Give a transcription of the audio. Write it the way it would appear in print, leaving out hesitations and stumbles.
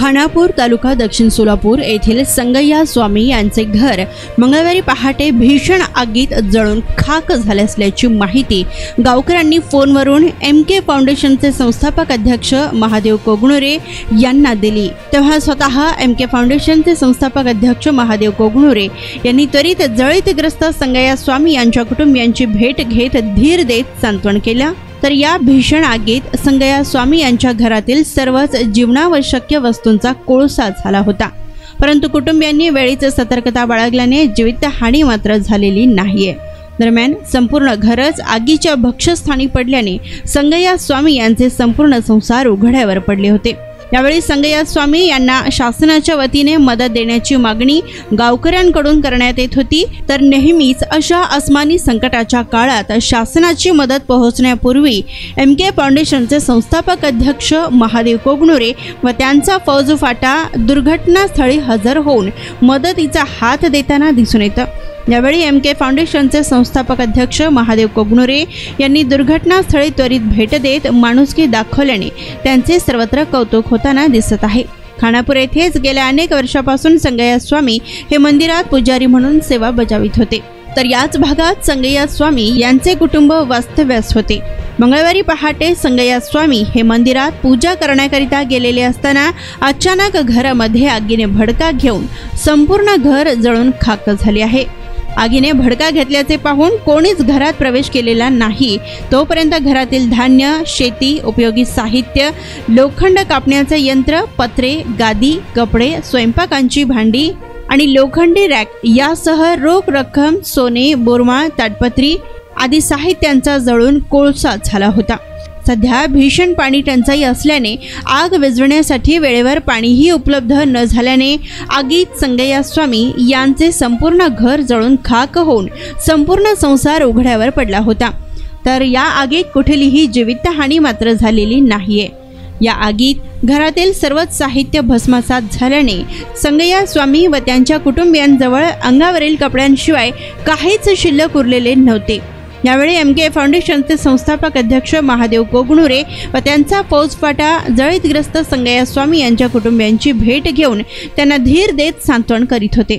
खानापूर तालुका दक्षिण सोलापूर येथील संगय्या स्वामी यांचे घर मंगळवारी पहाटे भीषण आगीत जळून खाक झाले असल्याची माहिती गावकऱ्यांनी फोनवरून MK फाउंडेशनचे संस्थापक अध्यक्ष महादेव कोगनुरे यांना दिली। तेव्हा स्वतः MK फाउंडेशनचे संस्थापक अध्यक्ष महादेव कोगनुरे यांनी त्वरित जळीतग्रस्त संगय्या स्वामी यांच्या कुटुंबियांची भेट घेत धीर देत सांत्वन केले। तर या भीषण आगीत संगय्या स्वामी यांच्या घरातील सर्वच जीवनावश्यक वस्तूंचा कोळसा झाला होता, परंतु कुटुंबियांनी वेळीच सतर्कता बाळगल्याने जीवितहानी मात्र झालेली नाहीये। दरम्यान संपूर्ण घरच आगीच्या भक्षस्थानी पडल्याने संगय्या स्वामी यांचे संपूर्ण संसार उघड्यावर पडले होते। यावेळी संगय्या स्वामी यांना शासनाच्या वतीने मदत देण्याची मागणी गावकऱ्यांकडून करण्यात येत होती। तर नेहमीच अशा अस्मानी संकटाच्या काळात शासनाची मदत पोहोचण्यापूर्वी MK फाउंडेशनचे संस्थापक अध्यक्ष महादेव कोगनुरे व त्यांचा फौजफाटा दुर्घटनास्थळी हजर होऊन मदतीचा हात देताना दिसून येतं। यावेळी MK फाउंडेशनचे संस्थापक अध्यक्ष महादेव कोगनुरे यांनी दुर्घटनास्थळी त्वरित भेट देत माणुसकी दाखवल्याने त्यांचे सर्वत्र कौतुक होताना दिसत आहे। खानापूर येथेच गेल्या अनेक वर्षापासून संगय्या स्वामी हे मंदिरात पुजारी म्हणून सेवा बजावित होते। तर याच भागात संगय्या स्वामी यांचे कुटुंब वास्तव्यास होते। मंगळवारी पहाटे संगय्या स्वामी हे मंदिरात पूजा करण्याकरिता गेलेले असताना अचानक घरामध्ये आगीने भडका घेऊन संपूर्ण घर जळून खाक झाले आहे। आगीने भडका घेतल्याचे पाहून कोणीच घरात प्रवेश केलेला नाही। तोपर्यंत घरातील धान्य, शेती उपयोगी साहित्य, लोखंड कापण्याचे यंत्र, पत्रे, गादी, कपडे, स्वयंपाकांची भांडी आणि लोखंडी रॅक यासह रोख रक्कम, सोने, बोरमाळ, ताडपत्री आदी साहित्यांचा जळून कोळसा झाला होता। सध्या भीषण पाणी टंचाई असल्याने आग विझवण्यासाठी वेळेवर पाणीही उपलब्ध न झाल्याने आगीत संगय्या स्वामी यांचे संपूर्ण घर जळून खाक होऊन संपूर्ण संसार उघड्यावर पडला होता। तर या आगीत कुठलीही जीवितहानी मात्र झालेली नाहीये। या आगीत घरातील सर्वच साहित्य भस्मसात झाल्याने संगय्या स्वामी व त्यांच्या कुटुंबियांजवळ अंगावरील कपड्यांशिवाय काहीच शिल्लक उरलेले नव्हते। यावेळी MK फाउंडेशनचे संस्थापक अध्यक्ष महादेव कोगनुरे व त्यांचा फौजफाटा जळीतग्रस्त संगय्या स्वामी यांच्या कुटुंबियांची भेट घेऊन त्यांना धीर देत सांत्वन करीत होते।